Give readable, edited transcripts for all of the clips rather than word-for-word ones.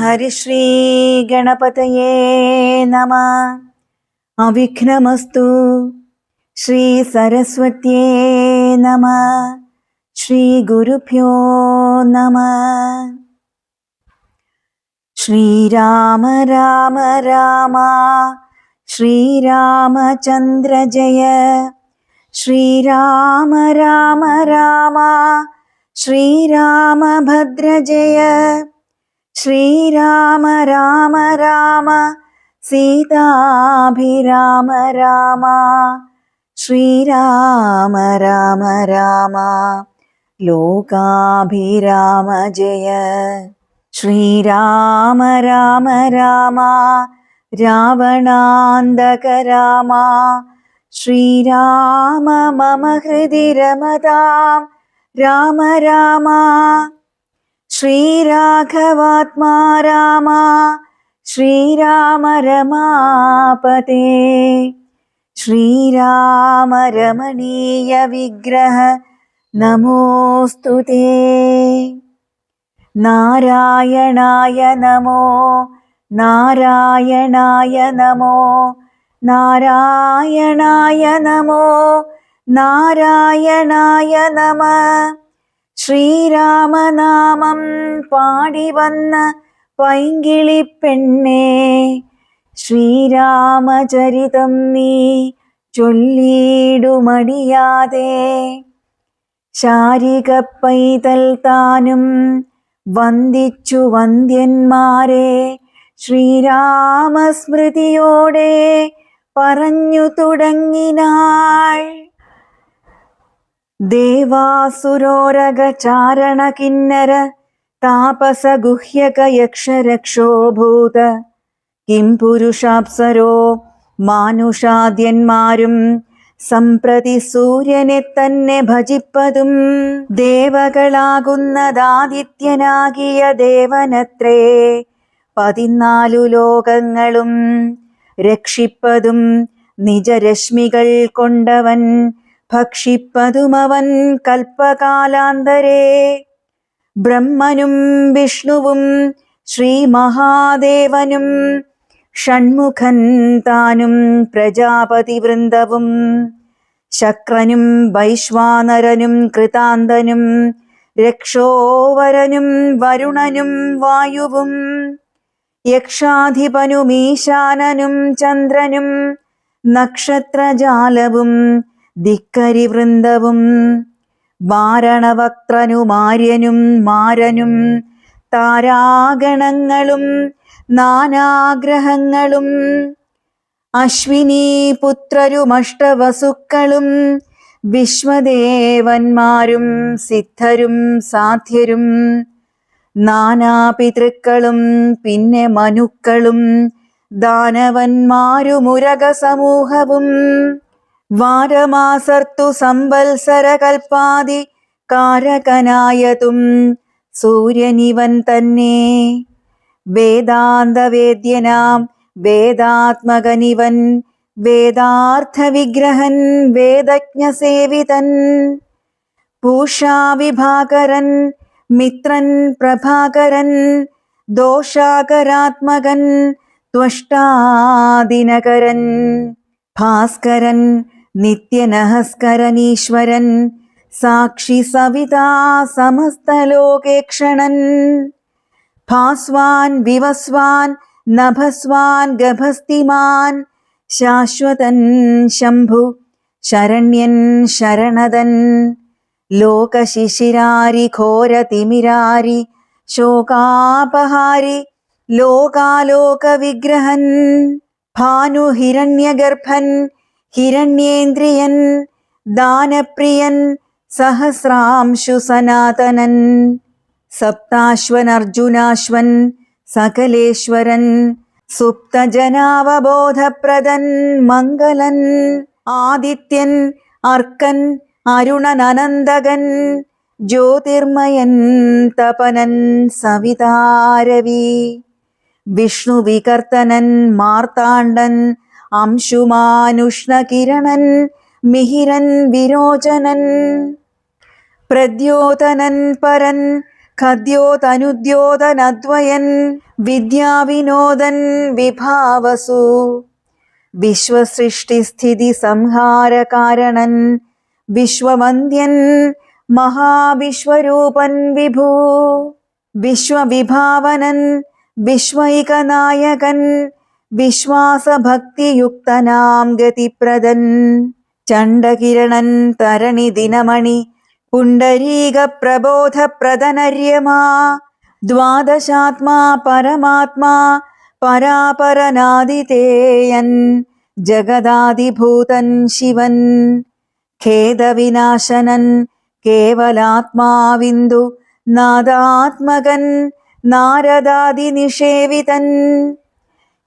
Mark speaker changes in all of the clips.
Speaker 1: ഹരിശ്രീ ഗണപതയേ നമഃ. അവിഘ്നമസ്തു. ശ്രീ സരസ്വത്യേ നമഃ. ശ്രീ ഗുരുഭ്യോ നമഃ. ശ്രീരാമ രാമ രാമ ശ്രീരാമചന്ദ്ര ജയ. ശ്രീരാമ രാമ രാമ ശ്രീരാമഭദ്ര ജയ. ശ്രീരാമ രാമ രാമ സീതാഭിരാമ രാമ. ശ്രീരാമ രാമ രാമ ലോകാഭിരാമ ജയ. ശ്രീരാമ രാമ രാമ രാവണാന്തക രാമ. ശ്രീരാമ മമ ഹൃദി രമതാം രാമ രാമ. ശ്രീരാഘവാത്മാ രാമ ശ്രീരാമ രമാപതേ. ശ്രീരാമ രമണീയ വിഗ്രഹ നമോസ്തുതേ. നാരായണായ നമോ നാരായണായ നമോ നാരായണായ നമോ നാരായണായ നമഃ. ശ്രീരാമനാമം പാടി വന്ന പൈങ്കിളിപ്പെണ്ണേ, ശ്രീരാമചരിതം നീ ചൊല്ലിടുമടിയാതെ. ശാരിക പൈതൽ താനും വന്ദിച്ചു വന്ദ്യന്മാരെ, ശ്രീരാമസ്മൃതിയോടെ പറഞ്ഞു തുടങ്ങിനാൾ. ദേവാസുരോരഗ ചാരണ കിന്നര താപസ ഗുഹ്യക യക്ഷരക്ഷോഭൂത. കിം പുരുഷാപ്സരോ മാനുഷാദ്യന്മാരും സംപ്രതി സൂര്യനെ തന്നെ ഭജിപ്പതും. ദേവകളാകുന്നതാദിത്യനാകിയ ദേവനത്രേ 14 ലോകങ്ങളും രക്ഷിപ്പതും. നിജരശ്മികൾ കൊണ്ടവൻ ഭക്ഷിപ്പതുമവൻ കൽപ്പകാലാന്തരേ. ബ്രഹ്മനും വിഷ്ണുവും ശ്രീ മഹാദേവനും ഷൺമുഖൻ താനും പ്രജാപതി വൃന്ദവും. ശക്രനും വൈശ്വാനരനും കൃതാന്തനും രക്ഷോവരനും വരുണനും വായുവും. യക്ഷാധിപനും ഈശാനനും ചന്ദ്രനും നക്ഷത്രജാലവും ധിക്കരി വൃന്ദവും. വാരണവക്ത്രനുമാര്യനും മാരനും താരാഗണങ്ങളും നാനാഗ്രഹങ്ങളും. അശ്വിനി പുത്രരുമഷ്ടവസുക്കളും വിശ്വദേവന്മാരും സിദ്ധരും സാധ്യരും. നാനാപിതൃക്കളും പിന്നെ മനുക്കളും ദാനവന്മാരുമുരക സമൂഹവും. വാരമാസർത്തു സംവത്സരകൽപ്പാദി കാരകനായതും സൂര്യനിവൻ തന്നെ. വേദാന്തവേദ്യനാം വേദാത്മകനിവൻ വേദാർത്ഥവിഗ്രഹൻ വേദജ്ഞസേവിതൻ. പൂഷാവിഭാകരൻ മിത്രൻ പ്രഭാകരൻ ദോഷാകരാത്മകൻ ത്വഷ്ടാദിനകരൻ. ഭാസ്കരൻ നിത്യനഹസ്കരനീശ്വരൻ സാക്ഷി സവിതാ സമസ്തലോകേക്ഷണൻ. ഭാസ്വാൻ വിവസ്വാൻ നഭസ്വാൻ ഗഭസ്തിമാൻ ശാശ്വതൻ ശംഭു ശരണ്യൻ ശരണദൻ. ലോകശിശിരാരി ഘോരതിമിരാരി ശോകാപഹാരി ലോകാലോക വിഗ്രഹൻ. ഭാനുഹിരണ്യഗർഭൻ ഹിരണ്യേന്ദ്രിയൻ ദാനപ്രിയൻ സഹസ്രാംശു സനാതനൻ. സപ്താശ്വനർജുനാശ്വൻ സകലേശ്വരൻ സുപ്തജനാവബോധപ്രദൻ മംഗലൻ. ആദിത്യൻ അർക്കൻ അരുണനനന്ദകൻ ജ്യോതിർമയൻ തപനൻ സവിതാരവി. വിഷ്ണുവികർത്തനൻ മാർത്താണ്ഡൻ അംശുമാനുഷ്ണകിരണൻ മിഹിരൻ വിരോചനൻ. പ്രദ്യോതനൻ പരൻ ഖദ്യോതനുദ്യോതനദ്വയൻ വിദ്യാവിനോദൻ വിഭാവസു വിശ്വസൃഷ്ടിസ്ഥിതി സംഹാരകാരണൻ വിശ്വവന്ദ്യൻ മഹാവിശ്വരൂപൻ വിഭൂ വിശ്വവിഭാവനൻ വിശ്വൈകനായകൻ വിശ്വാസഭക്തിയുക്തനാം ഗതിപ്രദൻ ചണ്ഡകിരണൻ തരണി ദിനമണി പുണ്ടരീക പ്രബോധപ്രദനര്യമ ദ്വാദശാത്മാ പരമാത്മാ പരാപരനാദിതേയൻ ജഗദാദിഭൂതൻ ശിവൻ ഖേദവിനാശനൻ കേവലാത്മാവിന്ദു നാദാത്മകൻ നാരദാദിനിഷേവിതൻ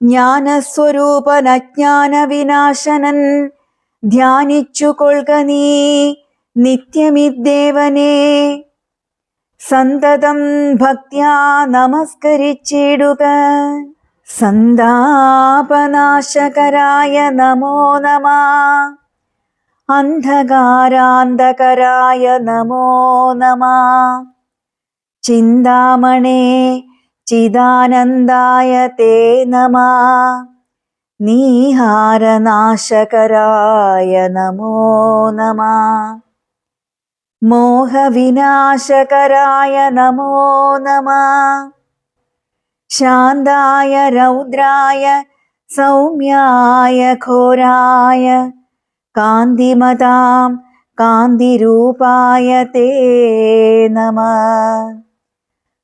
Speaker 1: ജ്ഞാനസ്വരൂപൻ അജ്ഞാനവിനാശനൻ ധ്യാനിച്ചു കൊൾക നീ നിത്യമിദ്ദേവനെ സന്തതം ഭക്ത്യാ നമസ്കരിച്ചിടുക സന്താപനാശകരായ നമോ നമഃ അന്ധകാരാന്തകരായ നമോ നമഃ ചിന്താമണേ ചിദാനന്ദായ തേ നമഃ നീഹാരനാശകരായ നമോ നമഃ മോഹവിനാശകരായ നമോ നമഃ ശാന്തായ രൗദ്രായ സൗമ്യായ ഘോരായ കാന്തിമതാം കാന്തിരൂപായ തേ നമഃ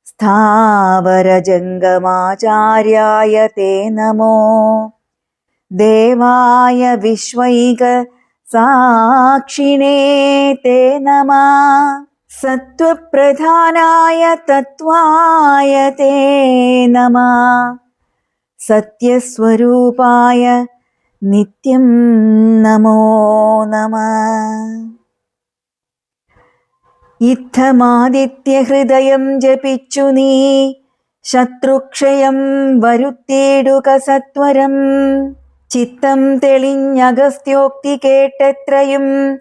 Speaker 1: സ്ഥാവരജംഗമാചാര്യായ തേ നമോ ദേവായ വിശ്വൈക സാക്ഷിണേ തേ നമഃ സത്വപ്രധാനായ തത്വായ തേ നമഃ സത്യസ്വരൂപായ നിത്യം നമോ നമഃ ഇത്തമാദിത്യഹൃദയം ജപിച്ചു നീ ശത്രുക്ഷയം വരുത്തിയിടുക സത്വരം ചിത്തം തെളിഞ്ഞഗസ്ത്യോക്തി കേട്ടെത്രയും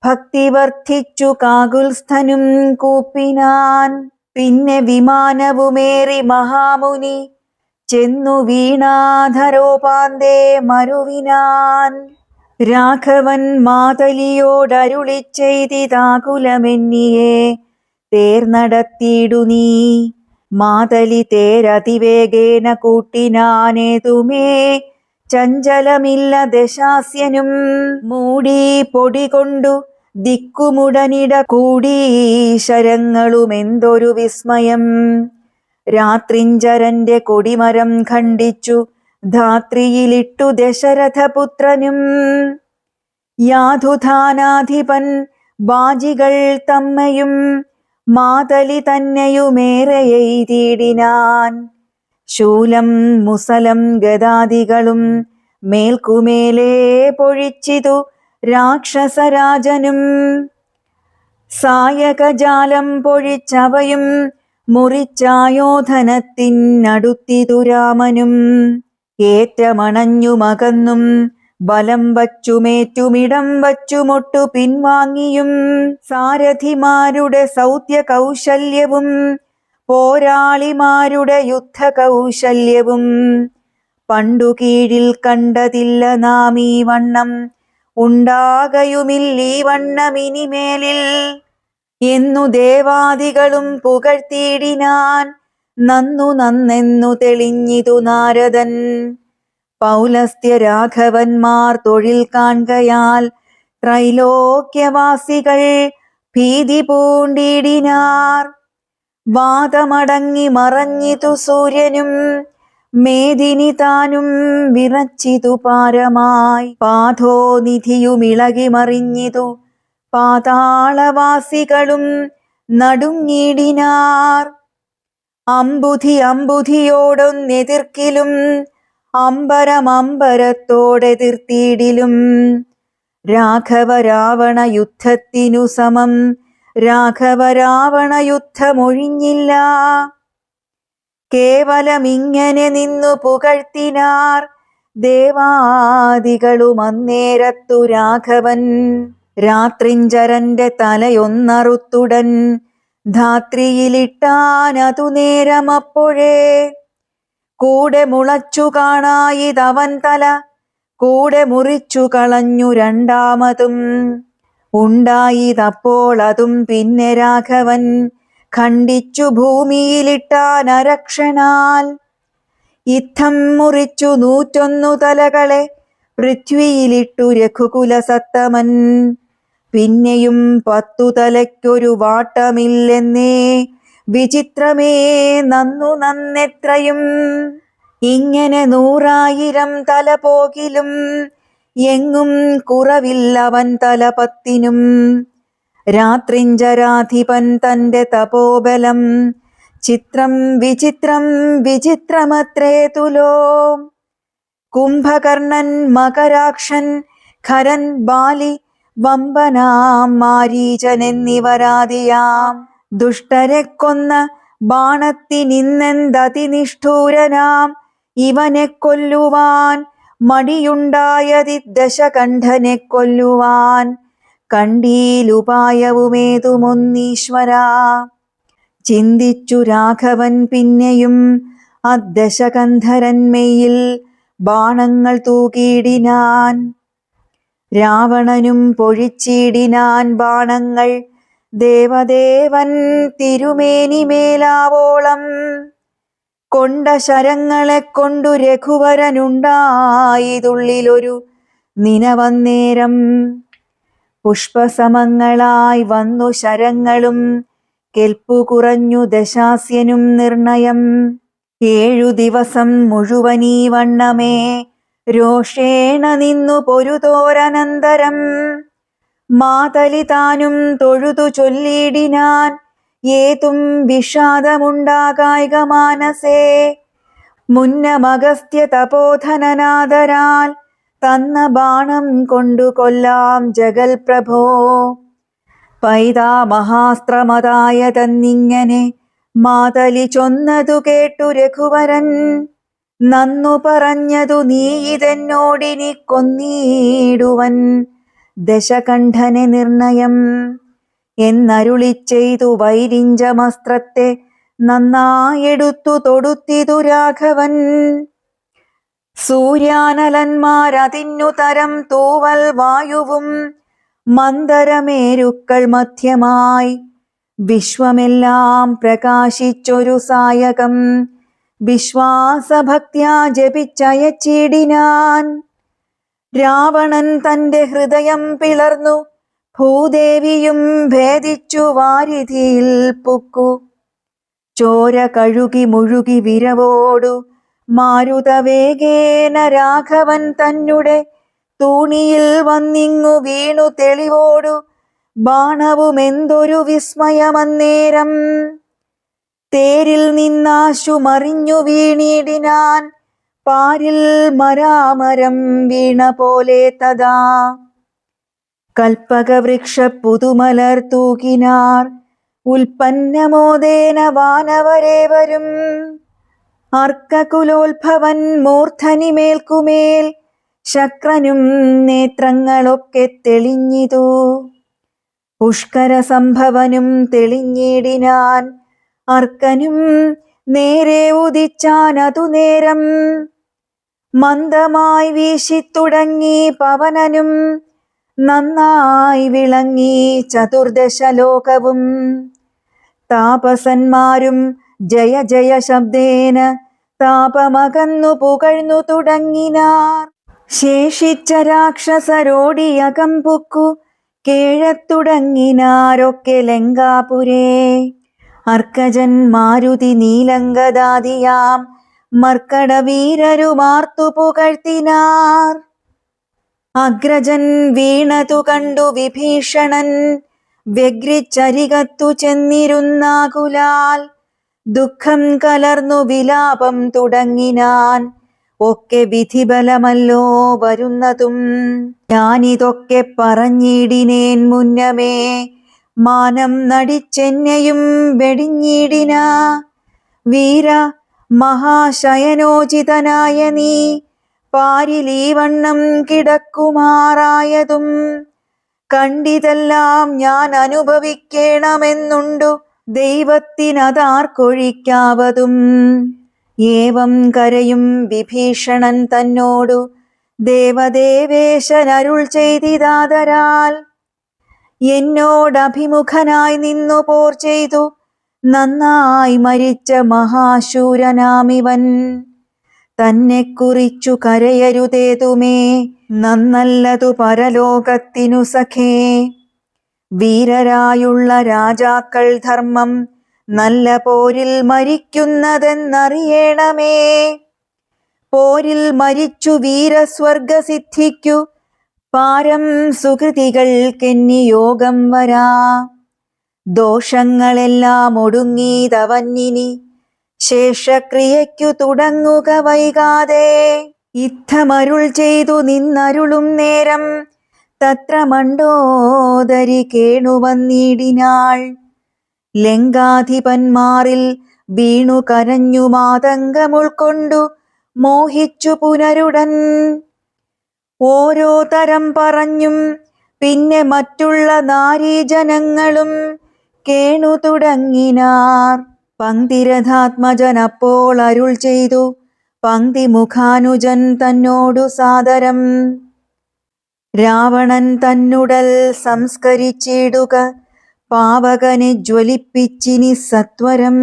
Speaker 1: ഭക്തി വർദ്ധിച്ചു കാകുൽസ്ഥനും കൂപ്പിനാൻ പിന്നെ വിമാനവുമേറി മഹാമുനി ചെന്നു വീണാധരോപാന്തേ മരുവിനാൻ രാഘവൻ മാതലിയോടരുളി ചെയ്തിതാകുലമെന്നിയെ തേർനടത്തിയിടു നീ മാതലി തേരതിവേഗേന കൂട്ടിനാനേതുമേ ചഞ്ചലമില്ല ദശാസ്യനും മൂടി പൊടി കൊണ്ടു ദിക്കുമുടനിട കൂടി ശരങ്ങളുമെന്തൊരു വിസ്മയം രാത്രിഞ്ചരന്റെ കൊടിമരം ഖണ്ഡിച്ചു ധാത്രിയിലിട്ടു ദശരഥപുത്രനും യാധുധാനാധിപൻ ബാജികൾ തമ്മയും മാതലി തന്നെയുമേറെയെയ്തിടിനാൻ ശൂലം മുസലം ഗദാദികളും മേൽക്കുമേലേ പൊഴിച്ചിതു രാക്ഷസരാജനും സായകജാലം പൊഴിച്ചവയും മുറിച്ചായോധനത്തിനടുത്തിതു രാമനും ഏറ്റമണഞ്ഞുമകന്നും ബലം വച്ചുമേറ്റുമിടം വച്ചുമൊട്ടു പിൻവാങ്ങിയും സാരഥിമാരുടെ സൗത്യ കൗശല്യവും പോരാളിമാരുടെ യുദ്ധ കൗശല്യവും പണ്ടു കീഴിൽ കണ്ടതില്ല നാം ഈ വണ്ണം ഉണ്ടാകയുമില്ലീ വണ്ണമിനിമേലിൽ എന്നു ദേവാദികളും പുകഴ്ത്തിയിടിനാൻ നന്നു നന്നെന്നു തെളിഞ്ഞിതു നാരദൻ പൗലസ്ത്യ രാഘവന്മാർ തൊഴിൽ കാൺകയാൽ ത്രൈലോക്യവാസികൾ ഭീതി പൂണ്ടിടിനാർ വാദമടങ്ങി മറഞ്ഞിതു സൂര്യനും മേദിനി താനും വിറച്ചിതു പാരമായി പാഥോനിധിയുമിളകി മറിഞ്ഞിതു പാതാളവാസികളും നടുങ്ങിടിനാർ അമ്പുധിയോടൊന്നെതിർക്കിലും അമ്പരമമ്പരത്തോടെതിർത്തിയിടിലും രാഘവ രാവണ യുദ്ധത്തിനു സമം രാഘവ രാവണ യുദ്ധമൊഴിഞ്ഞില്ല കേവലമിങ്ങനെ നിന്നു പുകഴ്ത്തിനാർ ദേവാദികളും അന്നേരത്തു രാഘവൻ രാത്രിഞ്ചരന്റെ തലയൊന്നറുത്തുടൻ ധാത്രിയിലിട്ടാനതു നേരമപ്പോഴേ കൂടെ മുളച്ചു കാണായിതവൻ തല കൂടെ മുറിച്ചു കളഞ്ഞു രണ്ടാമതും ഉണ്ടായിതപ്പോൾ അതും പിന്നെ രാഘവൻ ഖണ്ഡിച്ചു ഭൂമിയിലിട്ടാനരക്ഷണാൽ ഇത്തം മുറിച്ചു 101 തലകളെ പൃഥ്വിയിലിട്ടു രഘുകുലസത്തമൻ പിന്നെയും 10 തലയ്ക്കൊരു വാട്ടമില്ലെന്നേ വിചിത്രമേ നന്നു നന്നെത്രയും ഇങ്ങനെ 100,000 തല പോകിലും എങ്ങും കുറവില്ലവൻ തല 10നും രാത്രിഞ്ചരാധിപൻ തന്റെ തപോബലം ചിത്രം വിചിത്രം വിചിത്രമത്രേ തുലോ കുംഭകർണൻ മകരാക്ഷൻ ഖരൻ ബാലി വമ്പനാം മാരീചൻ എന്നിവരാദിയാം ദുഷ്ടരെ കൊന്ന ബാണത്തിനിന്നെന്തതിനിഷ്ഠൂരനാം ഇവനെ കൊല്ലുവാൻ മടിയുണ്ടായതി ദശകണ്ഠനെ കൊല്ലുവാൻ കണ്ടീലുപായവുമേതുമൊന്നീശ്വരാ ചിന്തിച്ചു രാഘവൻ പിന്നെയും അദ്ദശകന്ധരന്മയിൽ ബാണങ്ങൾ തൂകിയിടിനാൻ രാവണനും പൊഴിച്ചിടിനാൻ ബാണങ്ങൾ ദേവദേവൻ തിരുമേനിമേലാവോളം കൊണ്ട ശരങ്ങളെ കൊണ്ടു രഘുവരനുണ്ടായതുള്ളിലൊരു നിനവന്നേരം പുഷ്പസമങ്ങളായി വന്നു ശരങ്ങളും കെൽപ്പു കുറഞ്ഞു ദശാസ്യനും നിർണയം 7 ദിവസം മുഴുവനീ വണ്ണമേ രോഷേണ നിന്നു പൊരുതോരനന്തരം മാതലി താനും തൊഴുതു ചൊല്ലിയിടിനാൻ ഏതും വിഷാദമുണ്ടാകായിക മാനസേ മുന്നമഗസ്ത്യ തപോധനനാദരാൽ തന്ന ബാണം കൊണ്ടു കൊല്ലാം ജഗൽ പ്രഭോ പൈതാ മഹാസ്ത്രമതായ തന്നിങ്ങനെ മാതലി ചൊന്നതു കേട്ടു രഘുവരൻ നന്നു പറഞ്ഞതു നീ ഇതെന്നോടിനി കൊന്നീടുവൻ ദശകണ്ഠനെ നിർണയം എന്നരുളി ചെയ്തു വൈരിഞ്ചമസ്ത്രത്തെ നന്നായെടുത്തു തൊടുത്തിതു രാഘവൻ സൂര്യാനലന്മാരതിന്നു തരം തൂവൽ വായുവും മന്ദരമേരുക്കൾ മധ്യമായി വിശ്വമെല്ലാം പ്രകാശിച്ചൊരു സായകം വിശ്വാസഭക്ത്യാ ജപിച്ചയച്ചിടിനാൻ രാവണൻ തന്റെ ഹൃദയം പിളർന്നു ഭൂദേവിയും ഭേദിച്ചു വാരിധിയിൽ പുക്കു ചോര കഴുകി മുഴുകി വിരവോടു മാരുതവേഗേന രാഘവൻ തന്നെ തൂണിയിൽ വന്നിങ്ങു വീണു തെളിവോടു ബാണവുമെന്തൊരു വിസ്മയമന്നേരം തേരിൽ നിന്നാശു മറിഞ്ഞു വീണിടിനാൻ പാരിൽ മരാമരം വീണ പോലെ തഥാ കൽപ്പകവൃക്ഷ പുതുമലർ തൂകിനാർ ഉൽപ്പന്നമോദേന വാനവരേവരും അർക്കകുലോത്ഭവൻ മൂർധനിമേൽക്കുമേൽ ശക്രനും നേത്രങ്ങളൊക്കെ തെളിഞ്ഞിതു പുഷ്കര സംഭവനും തെളിഞ്ഞിടിനാൻ അർക്കനും നേരെ ഉദിച്ചാനതു നേരം മന്ദമായി വീശിത്തുടങ്ങി പവനനും നന്നായി വിളങ്ങി 14 ലോകവും താപസന്മാരും ജയ ജയ ശബ്ദേന താപമകന്നു പുകഴ്ന്നു തുടങ്ങിനാർ ശേഷിച്ച രാക്ഷസരോടിയകം പുക്കു കേഴത്തുടങ്ങിനാരൊക്കെ ലങ്കാപുരേ അർക്കജൻ മാരുതി നീലങ്കദാദിയാം മർക്കടവീരരുമാർത്തു പുകഴ്ത്തിനാർ അഗ്രജൻ വീണതു കണ്ടു വിഭീഷണൻ വ്യഗ്രിച്ചരികത്തു ചെന്നിരുന്നാകുലാൽ ദുഃഖം കലർന്നു വിലാപം തുടങ്ങിനാൻ ഒക്കെ വിധിബലമല്ലോ വരുന്നതും ഞാനിതൊക്കെ പറഞ്ഞിടിനേൻ മുന്നമേ മാനം നടിച്ചെന്നെയും വെടിഞ്ഞിടിന വീര മഹാശയനോചിതനായ നീ പാരിലീവണ്ണം കിടക്കുമാറായതും കണ്ടിതെല്ലാം ഞാൻ അനുഭവിക്കണമെന്നുണ്ടു ദൈവത്തിനതാർക്കൊഴിക്കാവതും. ഏവം കരയും വിഭീഷണൻ തന്നോടു ദേവദേവേശനരുൾ ചെയ്തിതാദരാൽ, എന്നോടഭിമുഖനായി നിന്നു പോർ ചെയ്തു നന്നായി മരിച്ച മഹാശൂരനാമിവൻ. തന്നെ കുറിച്ചു കരയരുതേതുമേ, നന്നല്ലതു പരലോകത്തിനു സഖേ. വീരരായുള്ള രാജാക്കൾ ധർമ്മം നല്ല പോരിൽ മരിക്കുന്നതെന്നറിയണമേ. പോരിൽ മരിച്ചു വീരസ്വർഗസിദ്ധിക്കു പാരം സുകൃതികൾക്കെന്നി യോഗം വരാ. ദോഷങ്ങളെല്ലാം ഒടുങ്ങീതവന്നിനി ശേഷക്രിയയ്ക്കു തുടങ്ങുക വൈകാതെ. ഇത്തമരുൾ ചെയ്തു നിന്നരുളും നേരം തത്ര മണ്ഡോദരി കേണുവന്നിടിനാൾ. ലങ്കാധിപന്മാരിൽ വീണു കരഞ്ഞു മാതങ്കമുൾക്കൊണ്ടു മോഹിച്ചു പുനരുടൻ. ഓരോ തരം പറഞ്ഞും പിന്നെ മറ്റുള്ള നാരീജനങ്ങളും കേണു തുടങ്ങിനാർ. പങ്ക്തിരഥാത്മജൻ അപ്പോൾ അരുൾ ചെയ്തു പങ്ക്തി മുഖാനുജൻ തന്നോടു സാദരം, രാവണൻ തന്നുടൽ സംസ്കരിച്ചിടുക പാവകനെ ജ്വലിപ്പിച്ചിനി സത്വരം.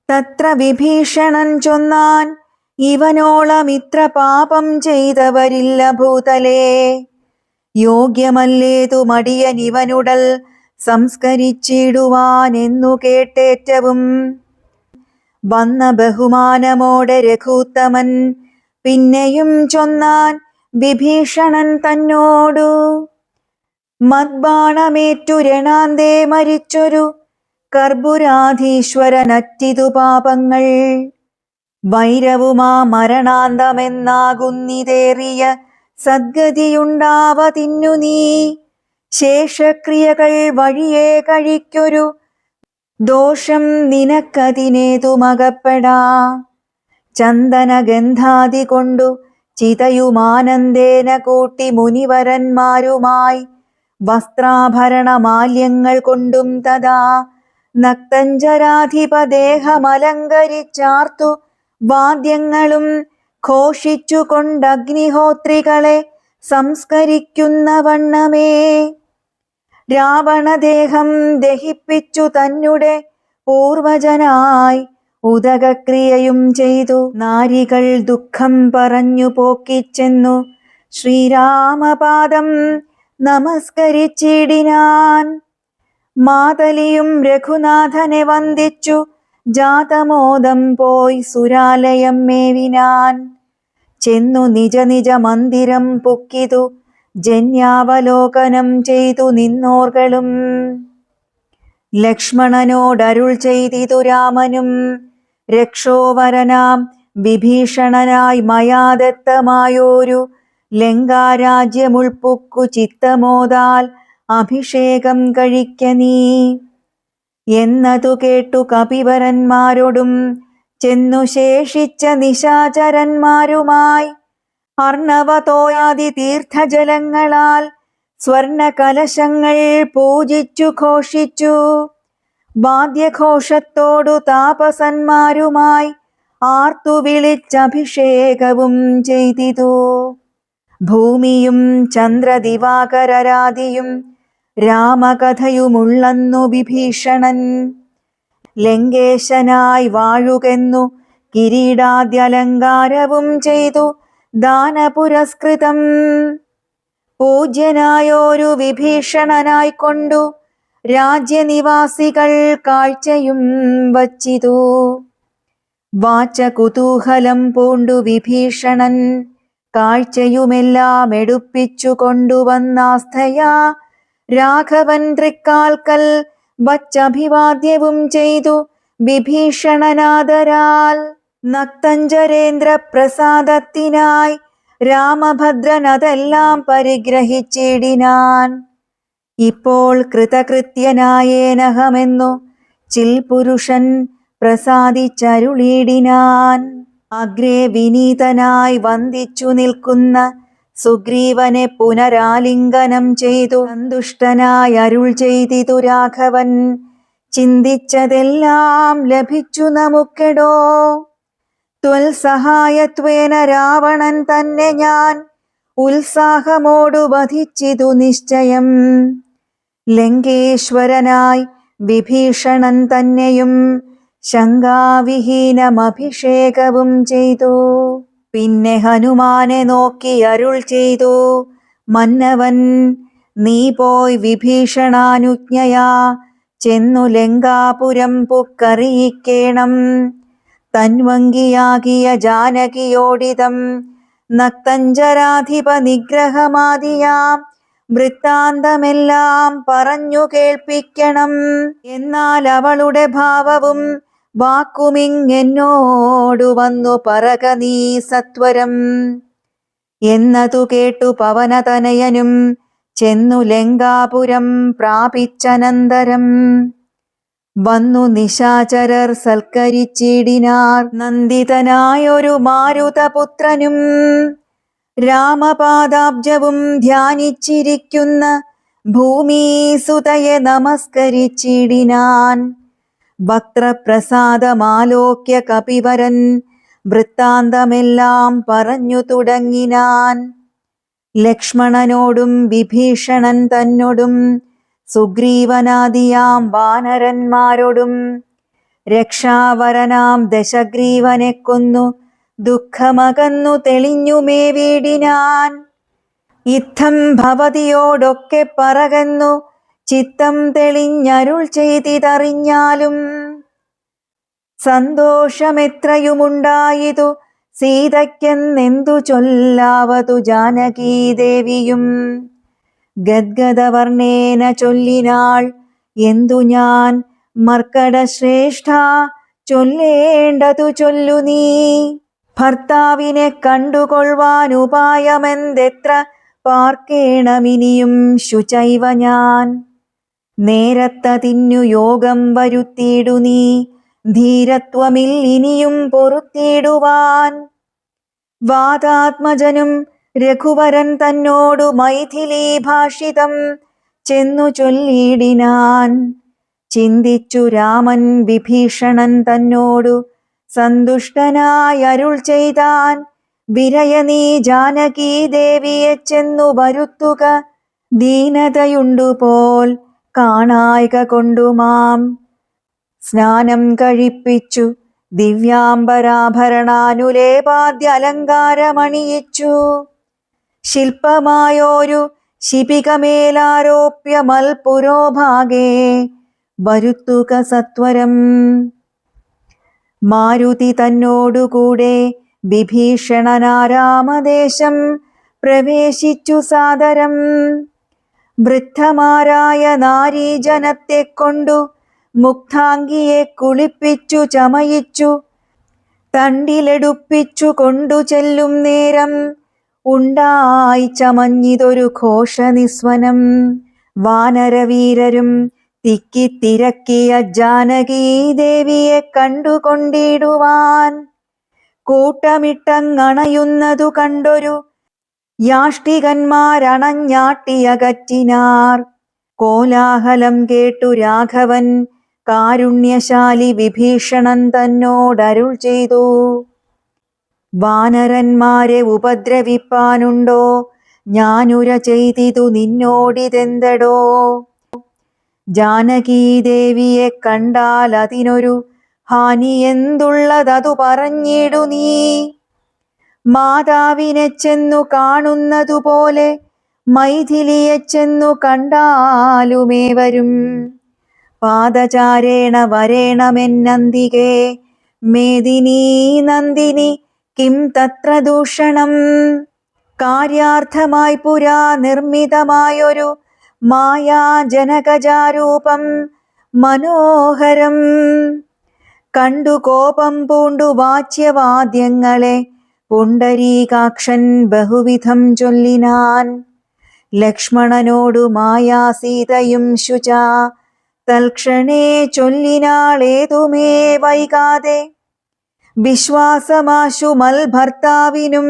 Speaker 1: തത്ര വിഭീഷണൻ ചൊന്നാൻ, ഇവനോളം ഇത്ര പാപം ചെയ്തവരില്ല ഭൂതലേ. യോഗ്യമല്ലേതു മടിയൻ ഇവനുടൽ സംസ്കരിച്ചിടുവാൻ എന്നു കേട്ടേറ്റവും. വന്ന ബഹുമാനമോടെ രഘുത്തമൻ പിന്നെയും ചൊന്നാൻ വിഭീഷണൻ തന്നോടു, മദ്ബാണമേറ്റു രണാന്തേ മരിച്ചൊരു കർപ്പുരാധീശ്വരനറ്റിതു പാപങ്ങൾ. വൈരവുമാ മരണാന്തമെന്നാകുന്നിതേറിയ സദ്ഗതിയുണ്ടാവതിന്നു നീ. ശേഷക്രിയകൾ വഴിയേ കഴിക്കൊരു ദോഷം നിനക്കതിനേതുമകപ്പെടാ. ചന്ദനഗന്ധാദി കൊണ്ടു ചിതയുമാനന്ദേന കൂട്ടി മുനിവരന്മാരുമായി വസ്ത്രാഭരണമാല്യങ്ങൾ കൊണ്ടും തഥാ നക്തഞ്ചരാധിപദേഹമലങ്കരിച്ചാർത്തു വാദ്യങ്ങളും ഘോഷിച്ചു കൊണ്ടഗ്നിഹോത്രികളെ സംസ്കരിക്കുന്ന വണ്ണമേ. രാവണദേഹം ദഹിപ്പിച്ചു തന്നെ പൂർവജനായി ഉദകക്രിയയും ചെയ്തു നാരികൾ ദുഃഖം പറഞ്ഞു പോക്കിച്ചെന്നു ശ്രീരാമപാദം നമസ്കരിച്ചിടിനാൻ. മാതലിയും രഘുനാഥനെ വന്ദിച്ചു ജാതമോദം പോയി സുരാലയം മേവിനാൻ. ചെന്നു നിജ നിജ മന്ദിരം പുക്കിതു ജന്യാവലോകനം ചെയ്തു നിന്നോർകളും. ലക്ഷ്മണനോടരുൾ ചെയ്തിതു രാമനും, രക്ഷോവരനാം വിഭീഷണനായി മയാദത്തമായോരു ലങ്കാരാജ്യമുൾപ്പുക്കു ചിത്തമോദാൽ അഭിഷേകം കഴിക്ക നീ. എന്നതു കേട്ടു കപിവരന്മാരോടും ചെന്നു ശേഷിച്ച നിശാചരന്മാരുമായി അർണവതോയാദി തീർത്ഥജലങ്ങളാൽ സ്വർണ കലശങ്ങൾ പൂജിച്ചു ഘോഷിച്ചു. വാദ്യഘോഷത്തോടു താപസന്മാരുമായി ആർത്തു വിളിച്ചഭിഷേകവും ചെയ്തിതു. ഭൂമിയും ചന്ദ്രദിവാകരരാദിയും രാമകഥയുമുള്ളന്നു വിഭീഷണൻ. ലങ്കേശനായി വാഴുകെന്നു കിരീടാദ്യലങ്കാരവും ചെയ്തു ദാനപുരസ്കൃതം. പൂജ്യനായോരു വിഭീഷണനായിക്കൊണ്ടു രാജ്യനിവാസികൾ കാഴ്ചയും വച്ചിതു. വാച കുതൂഹലം പൂണ്ടു വിഭീഷണൻ കാഴ്ചയുമെല്ലാം എടുപ്പിച്ചു കൊണ്ടുവന്നാസ്ഥയാ രാഘവൻ തൃക്കാൽക്കൽ വച്ചഭിവാദ്യവും ചെയ്തു വിഭീഷണനാദരാൽ. നക്തഞ്ചരേന്ദ്ര പ്രസാദത്തിനായി രാമഭദ്രൻ അതെല്ലാം പരിഗ്രഹിച്ചിടിനാൻ. ഇപ്പോൾ കൃതകൃത്യനായേനഹമെന്നു ചിൽപുരുഷൻ പ്രസാദിച്ചരുളിടിനാൻ. അഗ്രേ വിനീതനായി വന്ദിച്ചു നിൽക്കുന്ന സുഗ്രീവനെ പുനരാലിംഗനം ചെയ്തു സന്തുഷ്ടനായി അരുൾ ചെയ്തിതു രാഘവൻ, ചിന്തിച്ചതെല്ലാം ലഭിച്ചു നമുക്കെടോ. ത്വൽസഹായത്വേന രാവണൻ തന്നെ ഞാൻ ഉത്സാഹമോടു വധിച്ചിതു നിശ്ചയം. ലങ്കേശ്വരനായി വിഭീഷണൻ തന്നെയും ശങ്കാവിഹീനമഭിഷേകവും ചെയ്തു. പിന്നെ ഹനുമാനെ നോക്കി അരുൾ ചെയ്തു, മന്നവൻ നീ പോയി വിഭീഷണാനുജ്ഞയാ ചെന്നു ലങ്കാപുരം പുക്കറിയിക്കേണം. തന്വങ്കിയാകിയ ജാനകിയോടിതം നക്തഞ്ചരാധിപ നിഗ്രഹമാദിയാം വൃത്താന്തമെല്ലാം പറഞ്ഞു കേൾപ്പിക്കണം. എന്നാൽ അവളുടെ ഭാവവും വാക്കുമിങ്ങെന്നോടു വന്നു പറക നീ സത്വരം. എന്നതു കേട്ടു പവനതനയനും ചെന്നു ലങ്കാപുരം പ്രാപിച്ചനന്തരം. വന്നു നിശാചരർ സൽക്കരിച്ചിടിനാർ നന്ദിതനായൊരു മാരുതപുത്രനും. രാമപാദാബ്ജവും ധ്യാനിച്ചിരിക്കുന്ന ഭൂമിസുതയെ നമസ്കരിച്ചിടിനാൻ. വക്രപ്രസാദമാലോക്യ കപിവരൻ വൃത്താന്തമെല്ലാം പറഞ്ഞു തുടങ്ങിനാൻ. ലക്ഷ്മണനോടും വിഭീഷണൻ തന്നോടും സുഗ്രീവനാദിയാം വാനരന്മാരോടും രക്ഷാവരനാം ദശഗ്രീവനെ കൊന്നു ദുഃഖമകന്നു തെളിഞ്ഞുമേ വീടിനാൻ. യുദ്ധം ഭവതിയോടൊക്കെ പറകെന്നു ചിത്തം തെളിഞ്ഞരുൾ ചെയ്തിതറിഞ്ഞാലും സന്തോഷമെത്രയുമുണ്ടായിതു സീതയ്ക്കെന്നെന്തു ചൊല്ലാവതു ജാനകീദേവിയും. ഗദ്ഗദവർണ്ണേന ചൊല്ലിനാൾ, എന്തു ഞാൻ മർക്കടശ്രേഷ്ഠ ചൊല്ലേണ്ടതു ചൊല്ലു നീ. ഭർത്താവിനെ കണ്ടുകൊള്ളുവാനുപായമെന്തെത്ര പാർക്കേണമിനിയും ശുചൈവ ഞാൻ. നേരത്തതിന്നു യോഗം വരുത്തിയിടു നീ, ധീരത്വമില്ലിനിയും പൊറുത്തിടുവാൻ. വാതാത്മജനും രഘുവരൻ തന്നോടു മൈഥിലീ ഭാഷിതം ചെന്നു ചൊല്ലിയിടിനാൻ. ചിന്തിച്ചു രാമൻ വിഭീഷണൻ തന്നോടു സന്തുഷ്ടനായി അരുൾ ചെയ്താൻ, വിരയ നീ ജാനകീ ദേവിയെ ചെന്നു വരുത്തുക, ദീനതയുണ്ടുപോൽ കാണായിക കൊണ്ടുമാം. സ്നാനം കഴിപ്പിച്ചു ദിവ്യാംബരാഭരണാനുലേപാദ്യ അലങ്കാരമണിയിച്ചു. ശില്പമായോരു ശിപികമേലാരോപ്യ മൽപുരോഭാഗേ വരുത്തുക സത്വരം. മാരുതി തന്നോടുകൂടെ വിഭീഷണനാരാമദേശം പ്രവേശിച്ചു സാദരം. വൃദ്ധമാരായ നാരീജനത്തെ കൊണ്ടു മുക്താംഗിയെ കുളിപ്പിച്ചു ചമയിച്ചു തണ്ടിലെടുപ്പിച്ചു കൊണ്ടു ചെല്ലും നേരം ഉണ്ടായി ചമഞ്ഞിതൊരു ഘോഷനിസ്വനം. വാനരവീരരും തിക്കിത്തിരക്കിയ ജാനകീ ദേവിയെ കണ്ടുകൊണ്ടിടുവാൻ കൂട്ടമിട്ടങ്ങണയുന്നതു കണ്ടൊരു യാഷ്ടികന്മാരണഞ്ഞാട്ടിയകറ്റിനാർ. കോലാഹലം കേട്ടു രാഘവൻ കാരുണ്യശാലി വിഭീഷണൻ തന്നോടരുൾ ചെയ്തു, വാനരന്മാരെ ഉപദ്രവിപ്പാനുണ്ടോ? ഞാനുര ചെയ്തിതു നിന്നോടിതെന്തടോ? ജാനകീദേവിയെ കണ്ടാൽ അതിനൊരു ഹാനി എന്തുള്ളതതു പറഞ്ഞിടു നീ. മാതാവിനെ ചെന്നു കാണുന്നതുപോലെ മൈഥിലിയെ ചെന്നു കണ്ടാലുമേവരും. പാദചാരേണ വരേണമെന്നന്തികേ മേദിനീ നന്ദിനി കിം തത്ര ദൂഷണം. കാര്യാർത്ഥമായി പുരാ നിർമ്മിതമായൊരു മായാജനകജാരൂപം മനോഹരം കണ്ടു കോപം പൂണ്ടു വാച്യവാദ്യങ്ങളെ പുണ്ടരീകാക്ഷൻ ബഹുവിധം ചൊല്ലിനാൻ. ലക്ഷ്മണനോടു മായാസീതയും ശുചാ തൽക്ഷണേ ചൊല്ലിനാളേതുമേ വൈകാതെ. വിശ്വാസമാശു മൽഭർത്താവിനും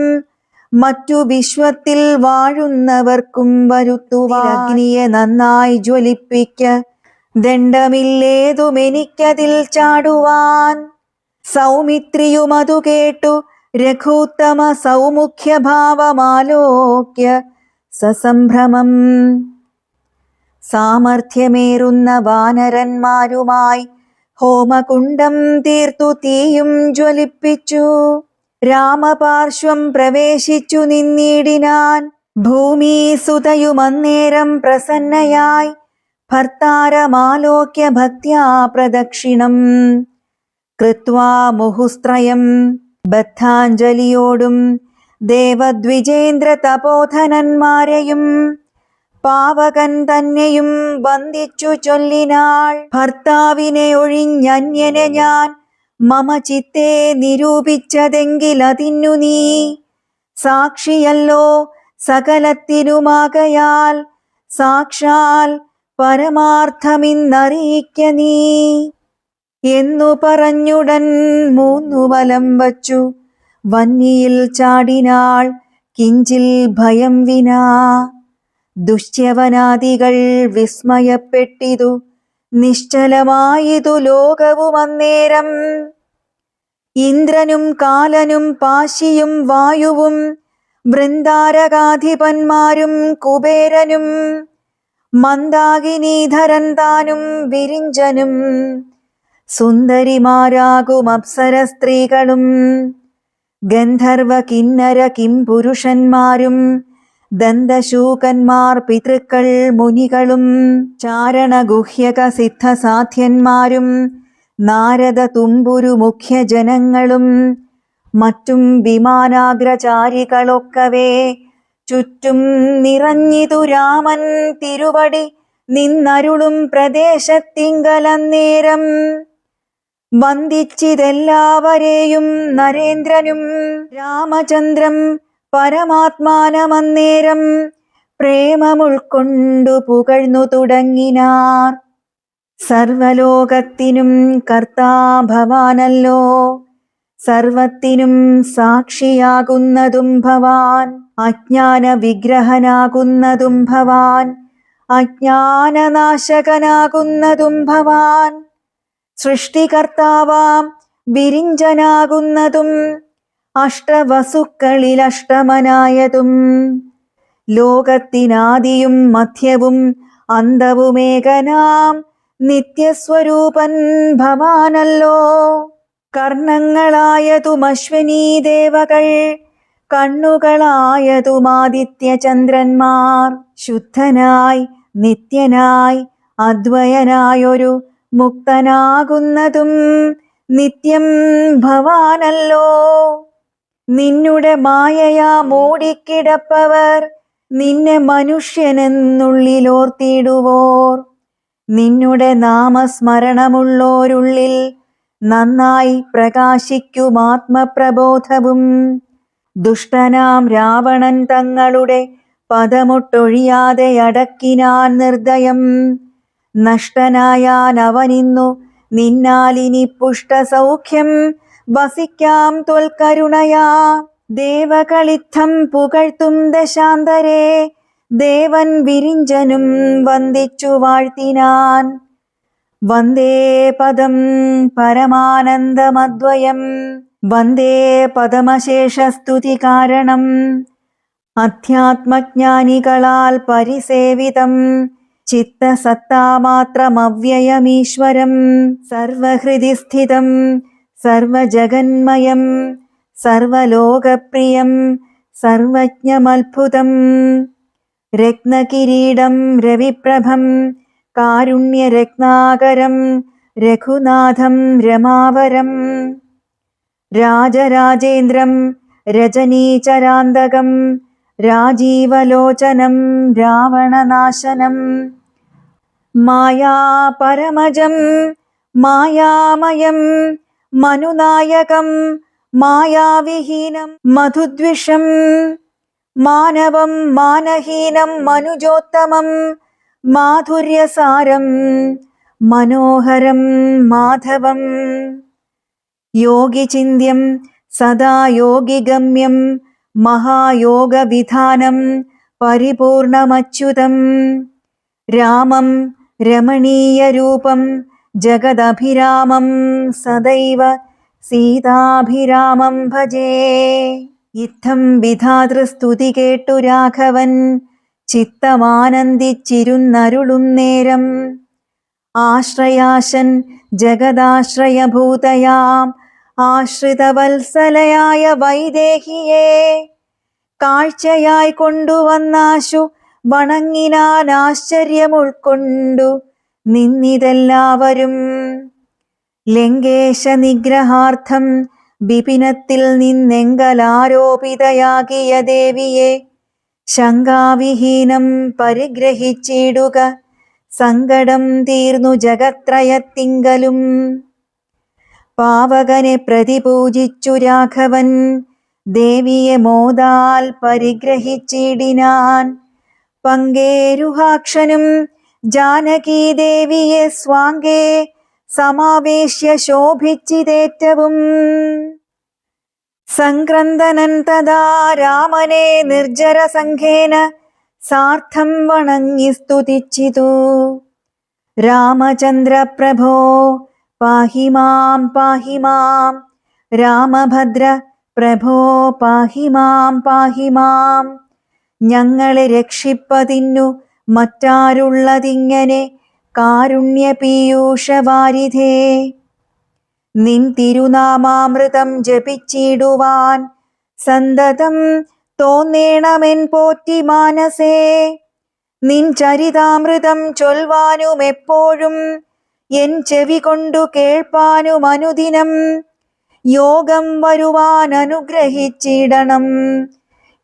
Speaker 1: മറ്റു വിശ്വത്തിൽ വാഴുന്നവർക്കും വരുത്തുവാൻ. അഗ്നിയെ നന്നായി ജ്വലിപ്പിക്ക, ദണ്ഡമില്ലേതുമെനിക്കതിൽ ചാടുവാൻ. സൗമിത്രിയുമതു കേട്ടു രഘൂത്തമ സൗമുഖ്യഭാവമാലോക്യ സസംഭ്രമം. സാമർഥ്യമേറുന്ന വാനരന്മാരുമായി ഹോമകുണ്ഡം തീർത്തു തീയും ജ്വലിപ്പിച്ചു. രാമപാർശ്വം പ്രവേശിച്ചു നിന്നിടിനാൻ. ഭൂമിസുതയുമന്നേരം പ്രസന്നയായി ഭർത്താരമാലോക്യ ഭക്ത്യാ പ്രദക്ഷിണം കൃത്വാ മുഹുസ്ത്രയം. ബദ്ധാഞ്ജലിയോടും ദേവദ്വിജേന്ദ്ര തപോധനന്മാരെയും പാവകൻ തന്നെയും വന്ദിച്ചു ചൊല്ലിനാൾ. ഭർത്താവിനെ ഒഴിഞ്ഞന്യനെ ഞാൻ മമ ചിത്തെ നിരൂപിച്ചതെങ്കിലതിന്നു നീ സാക്ഷിയല്ലോ സകലത്തിനുമാകയാൽ സാക്ഷാൽ പരമാർത്ഥമിന്നറിയിക്ക നീ എന്നു പറഞ്ഞുടൻ 3 വലം വച്ചു വന്നിയിൽ ചാടിനാൾ കിഞ്ചിൽ ഭയം വിനാ. ദുശ്യവനാദികൾ വിസ്മയപ്പെട്ടിതു നിശ്ചലമായിതു ലോകവുമന്നേരം. ഇന്ദ്രനും കാലനും പാശിയും വായുവും വൃന്ദാരകാധിപന്മാരും കുബേരനും മന്ദാകിനീധരൻ താനും വിരിഞ്ചനും സുന്ദരിമാരാകും അപ്സര സ്ത്രീകളും ഗന്ധർവ കിന്നര കിംപുരുഷന്മാരും ദന്തശൂകന്മാർ പിതൃക്കൾ മുനികളും ചാരണഗുഹ്യക സിദ്ധസാധ്യന്മാരും നാരദ തുമ്പുരു മുഖ്യജനങ്ങളും മറ്റും വിമാനാഗ്രചാരികളൊക്കവേ ചുറ്റും നിറഞ്ഞിതു രാമൻ തിരുവടി നിന്നരുളും പ്രദേശത്തിങ്കലന്നേരം. വന്ദിച്ചിതെല്ലാവരെയും നരേന്ദ്രനും രാമചന്ദ്രം പരമാത്മാനമന്നേരം പ്രേമമുൾക്കൊണ്ടു പുകഴ്ന്നു തുടങ്ങിനാർ. സർവലോകത്തിനും കർത്താ ഭവാനല്ലോ, സർവത്തിനും സാക്ഷിയാകുന്നതും ഭവാൻ, അജ്ഞാന വിഗ്രഹനാകുന്നതും ഭവാൻ, അജ്ഞാനനാശകനാകുന്നതും ഭവാൻ, സൃഷ്ടികർത്താവാം വിരിഞ്ചനാകുന്നതും അഷ്ടവസുക്കളിൽ അഷ്ടമനായതും ലോകത്തിനാദിയും മധ്യവും അന്തവുമേകനാം നിത്യസ്വരൂപൻ ഭവാനല്ലോ. കർണങ്ങളായതും അശ്വനീ ദേവകൾ, കണ്ണുകളായതുമാദിത്യചന്ദ്രന്മാർ, ശുദ്ധനായി നിത്യനായി അദ്വയനായൊരു മുക്തനാകുന്നതും നിത്യം ഭവാനല്ലോ. നിന്നുടെ മായയാ മൂടിക്കിടപ്പവർ നിന്നെ മനുഷ്യനെന്നുള്ളിലോർത്തിടുവോർ, നിന്നുടെ നാമസ്മരണമുള്ളോരുള്ളിൽ നന്നായി പ്രകാശിക്കും ആത്മപ്രബോധവും. ദുഷ്ടനാം രാവണൻ തങ്ങളുടെ പദമൊട്ടൊഴിയാതെ അടക്കിനാൻ നിർദ്ദയം. നഷ്ടനായാൻ അവനിന്നു നിന്നാലിനി പുഷ്ടസൗഖ്യം വസിക്കാം ത്വൽക്കരുണയാ. ദേവകളിത്തം പുകഴ്ത്തും ദശാന്തരേ ദേവൻ വിരിഞ്ചനും വന്ദിച്ചു വാഴ്ത്തിനാൻ. വന്ദേ പദം പരമാനന്ദമദ്വയം, വന്ദേ പദമശേഷസ്തുതി കാരണം, അധ്യാത്മജ്ഞാനികളാൽ പരിസേവിതം ചിത്തസത്താമാത്രമവ്യയമീശ്വരം, സർവഹൃദി സ്ഥിതം സർവജഗന്മയം സർവലോകപ്രിയം സർവജ്ഞമത്ഭുതം. രത്നകിരീടം രവിപ്രഭം കാരുണ്യരത്നാകരം രഘുനാഥം രമാവരം, രാജരാജേന്ദ്രം രജനീചരാന്തകം രാജീവലോചനം രാവണനാശനം, മായാപരമജം മായാമയം മനുനായകം മായാവിഹീനം മധുദ്വിഷം, മാനവം മാനഹീനം മനുജോത്തമം മാധുര്യസാരം മനോഹരം മാധവം. യോഗിചിന്യം സദാ യോഗിഗമ്യം മഹായോഗവിധാനം പരിപൂർണമച്യുതം, രാമം രമണീയരൂപം ജഗദഭിരാമം സദൈവ സീതാഭിരാമം ഭജേ. ഇത്തം വിധാതൃസ്തുതി കേട്ടു രാഘവൻ ചിത്തമാനന്ദിച്ചിരുന്നരുളും നേരം ആശ്രയാശൻ ജഗദാശ്രയഭൂതയാം ആശ്രിതവത്സലയായ വൈദേഹിയെ കാഴ്ചയായി കൊണ്ടുവന്നാശു വണങ്ങിനാൻ ആശ്ചര്യമുൾക്കൊണ്ടു നിന്നിതെല്ലാവരും. ലങ്കേശ നിഗ്രഹാർത്ഥം വിപിനത്തിൽ നിന്നെങ്കലാരോപിതയാകിയ ദേവിയെ ശങ്കാവിഹീനം പരിഗ്രഹിച്ചിടുക, സങ്കടം തീർന്നു ജഗത്രയത്തിങ്കലും. പാവകനെ പ്രതിപൂജിച്ചു രാഘവൻ ദേവിയെ മോദാൽ പരിഗ്രഹിച്ചിടിനാൻ. പങ്കേരുഹാക്ഷനും ജാനകീ ദേവിയെ സ്വാംഗേ സമാവേശ്യ ശോഭിച്ചിതേറ്റവും. സംക്രന്ദനൻ തഥാ രാമനെ നിർജ്ജരസംഘേന സാർത്ഥം വണങ്ങി സ്തുതിച്ചിതു. രാമചന്ദ്ര പ്രഭോ പാഹി മാം പാഹി മാം, രാമഭദ്ര പ്രഭോ പാഹി മാം പാഹി മാം. ഞങ്ങളെ രക്ഷിപ്പതിന്നു മറ്റാരുള്ളതിങ്ങനെ കാരുണ്യപീയൂഷവാരിധേ. നിൻ തിരുനാമാമൃതം ജപിച്ചിടുവാൻ സന്തതം തോന്നേണമെൻ പോറ്റി മാനസേ. നിൻ ചരിതാമൃതം ചൊൽവാനും എപ്പോഴും എൻ ചെവി കൊണ്ടു കേൾപ്പാനും അനുദിനം യോഗം വരുവാൻ അനുഗ്രഹിച്ചിടണം.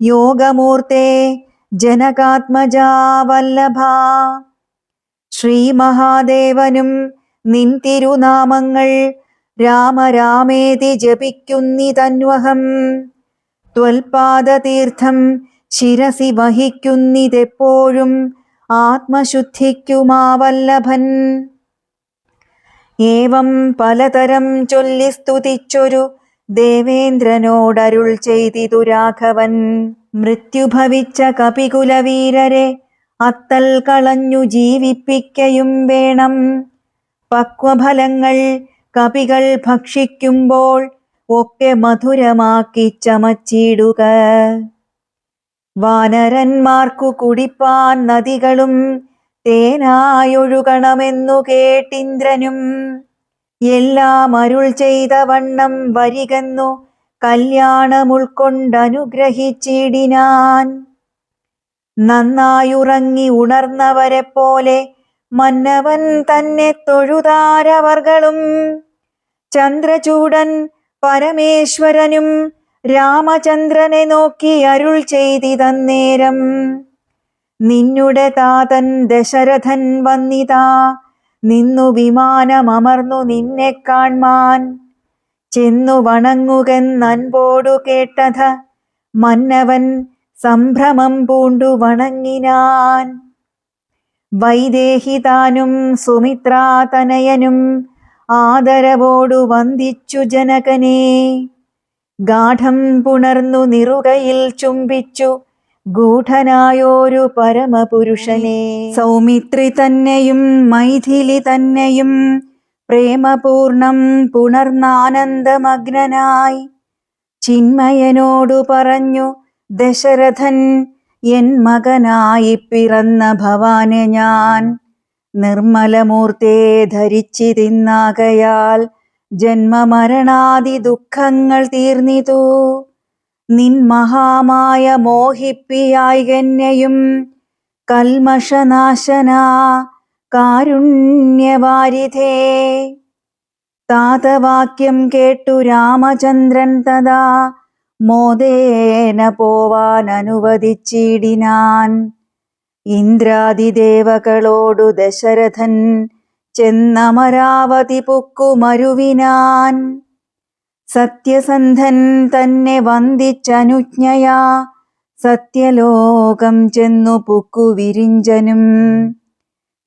Speaker 1: യോഗമൂർത്തേ ജനകാത്മജാ വല്ലഭ. ശ്രീ മഹാദേവനും നിൻ തിരുനാമങ്ങൾ രാമരാമേതി ജപിക്കുന്നിതന്വഹം. ത്വൽപാദതീർത്ഥം ശിരസി വഹിക്കുന്നിതെപ്പോഴും ആത്മശുദ്ധിക്കുമാ വല്ലഭൻ. ഏവം പലതരം ചൊല്ലി സ്തുതിച്ചൊരു ദേവേന്ദ്രനോടരുൾ ചെയ്തിതു രാഘവൻ. മൃത്യുഭവിച്ച കപികുലവീരരെ അത്തൽ കളഞ്ഞു ജീവിപ്പിക്കയും വേണം. പക്വഫലങ്ങൾ കപികൾ ഭക്ഷിക്കുമ്പോൾ ഒക്കെ മധുരമാക്കി ചമച്ചിടുക. വാനരന്മാർക്കു കുടിപ്പാൻ നദികളും തേനായൊഴുകണമെന്നു കേട്ടിന്ദ്രനും. എല്ലാം അരുൾ ചെയ്ത വണ്ണം വരികെന്നു കല്യാണമുൾക്കൊണ്ടനുഗ്രഹിച്ചിടിനാൻ. നന്നായുറങ്ങി ഉണർന്നവരെ പോലെ മന്നവൻ തന്നെ തൊഴുതാരവർകളും. ചന്ദ്രചൂടൻ പരമേശ്വരനും രാമചന്ദ്രനെ നോക്കി അരുൾ ചെയ്തിതന്നേരം. നിന്നുടെ താതൻ ദശരഥൻ വന്നിതാ, നിന്നു വിമാനമർന്നു നിന്നെ കാൺമാൻ. ചെന്നു വണങ്ങുകെന്നൻപോടു കേട്ടഥ മന്നവൻ സംഭ്രമം പൂണ്ടു വണങ്ങിനാൻ. വൈദേഹി താനും സുമിത്രാതനയനും ആദരവോടു വന്ദിച്ചു ജനകനെ. ഗാഠം പുണർന്നു നിറുകയിൽ ചുംബിച്ചു ഗൂഢനായോരു പരമപുരുഷനെ. സൗമിത്രി തന്നെയും മൈഥിലി തന്നെയും പ്രേമപൂർണം പുണർന്നാനന്ദമഗ്നനായി ചിന്മയനോടു പറഞ്ഞു ദശരഥൻ, എൻ മകനായി പിറന്ന ഭവാനെ ഞാൻ നിർമ്മലമൂർത്തേ ധരിച്ചിതിന്നാകയാൽ ജന്മമരണാദി ദുഃഖങ്ങൾ തീർന്നിതു. നിൻ മഹാമായ മോഹിപ്പിയായികന്നെയും കൽമഷനാശനാ കാരുണ്യവാരിധേ. താതവാക്യം കേട്ടു രാമചന്ദ്രൻ തഥാ മോദേന പോവാൻ അനുവദിച്ചിടിനാൻ. ഇന്ദ്രാദിദേവകളോടു ദശരഥൻ ചെന്നമരാവതി പുക്കുമരുവിനാൻ. സത്യസന്ധൻ തന്നെ വന്ദിച്ചനുജ്ഞയാ സത്യലോകം ചെന്നു പുക്കുവിരിഞ്ചനും.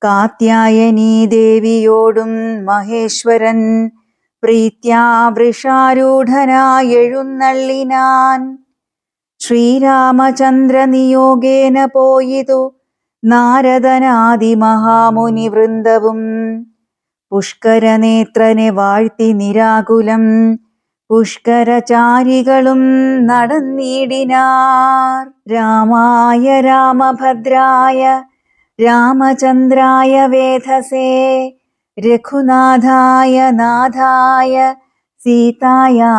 Speaker 1: കാത്യായനീ ദേവിയോടും മഹേശ്വരൻ പ്രീത്യാ വൃഷാരൂഢനായെഴുന്നള്ളിനാൻ. ശ്രീരാമചന്ദ്ര നിയോഗേന പോയിതു നാരദനാദിമഹാമുനിവൃന്ദവും പുഷ്കരനേത്രനെ വാഴ്ത്തി നിരാകുലം പുഷ്കരചാരികളും നടന്നിടിനാർ. രാമായ രാമഭദ്രായ രാമചന്ദ്രായ വേധസേ രഘുനാഥായ നാഥായ സീതായാ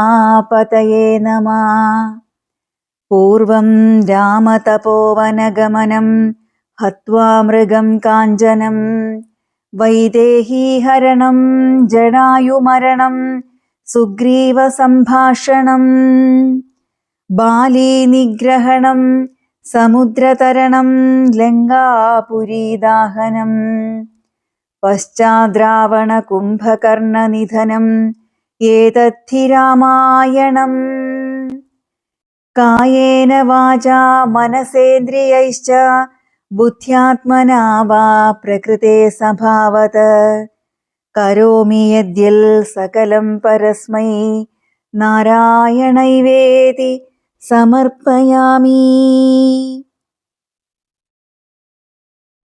Speaker 1: പതയേ നമഃ. പൂർവം രാമതപോവനഗമനം ഹത്വാ മൃഗം കാഞ്ചനം വൈദേഹീഹരണം ജടായുമരണം സുഗ്രീവസംഭാഷണം ബാലീനിഗ്രഹണം സമുദ്രതരണം ലങ്കാപുരീദാഹനം പശ്ചാദ്രാവണകുംഭകർണനിധനം ഏതദ്ധി രാമായണം. കായേന വാചാ മനസേന്ദ്രിയൈശ്ച ബുദ്ധ്യാത്മനാ വാ പ്രകൃതേ സ്വഭാവത് കരോമി യദ്യൽ സകലം പരസ്മൈ നാരായണൈവേതി സമർപ്പയാമി.